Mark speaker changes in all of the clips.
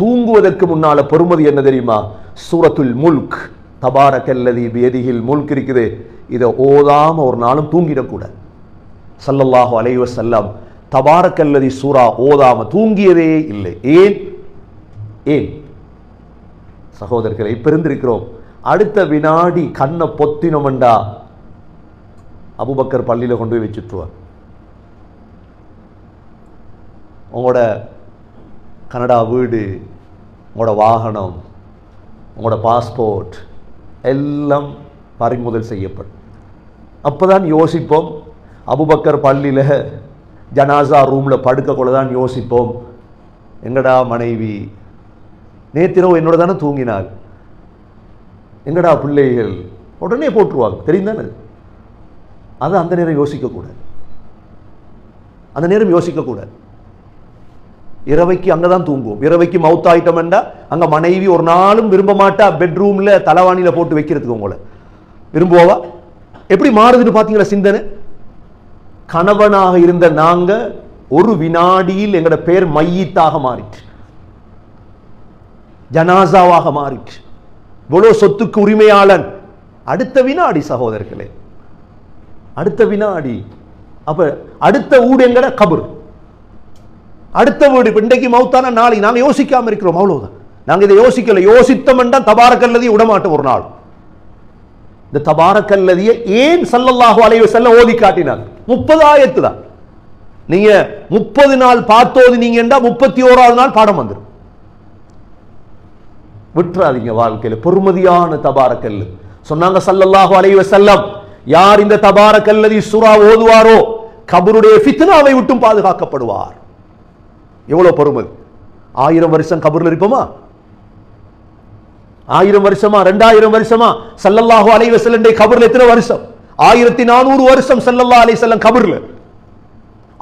Speaker 1: தூங்குவதற்கு முன்னால பொறுமதி என்ன தெரியுமா? சூரத்துல் முல்க், தபாரக்கல்லதி பியதிஹில் முல்க் இருக்குது. இதை ஓதாம ஒரு நாளும் தூங்கிடக்கூடாது. ஸல்லல்லாஹு அலைஹி வஸல்லம் தபாரக்கல்லதி சூரா ஓதாம தூங்கியதே இல்லை. ஏன் ஏன் சகோதரர்களை பெருந்திருக்கிறோம். அடுத்த வினாடி கண்ணை பொத்தினோம்டா அபூபக்கர் பள்ளியில கொண்டு போய் வச்சுட்டுவார். உங்களோட கனடா வீடு, உங்களோட வாகனம், உங்களோட பாஸ்போர்ட் எல்லாம் பறிமுதல் செய்யப்படும். அப்போதான் யோசிப்போம், அபூபக்கர் பள்ளியில் ஜனாசா ரூமில் படுக்கக்குள்ள தான் யோசிப்போம், எங்கடா மனைவி நேத்திரவு என்னோட தானே தூங்கினாள், எங்கடா பிள்ளைகள், உடனே போட்டுருவாங்க. தெரியும் தானே? அது அந்த நேரம் யோசிக்கக்கூடாது. அந்த நேரம் யோசிக்கக்கூடாது. இரவைக்கு அங்கே தான் தூங்குவோம். இரவைக்கு மவுத் ஆயிட்டோம்டா அங்கே மனைவி ஒரு நாளும் விரும்ப மாட்டா பெட்ரூமில் தலைவாணியில் போட்டு வைக்கிறதுக்கு. உங்களை விரும்புவா? எப்படி மாறுதுன்னு பார்த்தீங்களா சிந்தனை? கணவனாக இருந்த நாங்க ஒரு வினாடியில் எங்களோட பேர் மையத்தாக மாறிட்டு, ஜனாசாவாக மாறிட்டு, இவ்வளவு சொத்துக்கு உரிமையாளன். அடுத்த வினாடி சகோதரர்களே, அடுத்த வினாடி. அப்ப அடுத்த ஊடு எங்கட கபர், அடுத்த வீடு. இன்றைக்கு மௌத்தான நாளைக்கு நாங்க யோசிக்காம இருக்கிறோம், அவ்வளவுதான். நாங்க இதை யோசிக்கல. யோசித்தோம்னா தபாரக்கல்லதி விடமாட்டோம் ஒரு நாள். இந்த தபாரக்கல்லதியை ஏன் ஸல்லல்லாஹு அலைஹி வஸல்லம் ஓதி காட்டினார்? 30 ஆயத்து தான். நீங்க 30 நாள் பார்த்தோது நீங்கண்டா 31வது நாள் பாடம் வந்துடும். விட்டுறாதீங்க வாழ்க்கையில பொறுமதியான தபாரக்கல்லு. சொன்னாங்க ஸல்லல்லாஹு அலைஹி வஸல்லம், யார் இந்த தபாரக்கல்லதி சூரா ஓதுவாரோ கபருடைய ஃபித்னாவை விட்டும் பாதுகாக்கப்படுவார். எவ்வளவு பொறுமதி! 1000 வருஷம் கபர்ல இருப்போமா? 1000 வருஷமா? 2000 வருஷமா? ஸல்லல்லாஹு அலைஹி வஸல்லம் கபர்ல எத்தனை வருஷம்? 1400 வருஷம் ஸல்லல்லாஹு அலைஹி வஸல்லம் கபர்ல.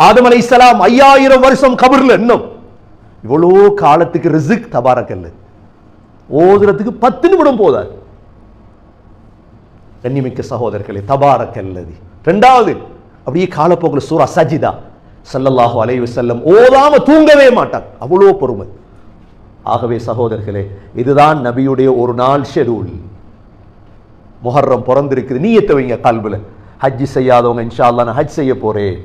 Speaker 1: ஆதம் அலைஹிஸ்ஸலாம் 5000 வருஷம் கபர்ல. இன்னும் இவ்வளோ காலத்துக்கு ரிஸ்க் தபாரக்கல்லு ஓதுறதுக்கு 10 நிமிடம் போதாது. கண்ணியமிக்க சகோதரர்களே, தபாரக்கல்லதி. இரண்டாவது அப்படியே காலப்போக்கில் சூரா சஜிதா, ஸல்லல்லாஹு அலைஹி வஸல்லம் ஓதாம தூங்கவே மாட்டார். அவ்வளோ பொறுமை. ஆகவே சகோதரர்களே, இதுதான் நபியுடைய ஒரு நாள் ஷெட்யூல். முஹர்ரம் பிறந்திருக்குது, நீயத்தை வைங்க கல்புல. ஹஜ் செய்யாதவங்க இன்ஷா அல்லாஹ் நான் ஹஜ் செய்ய போறேன்.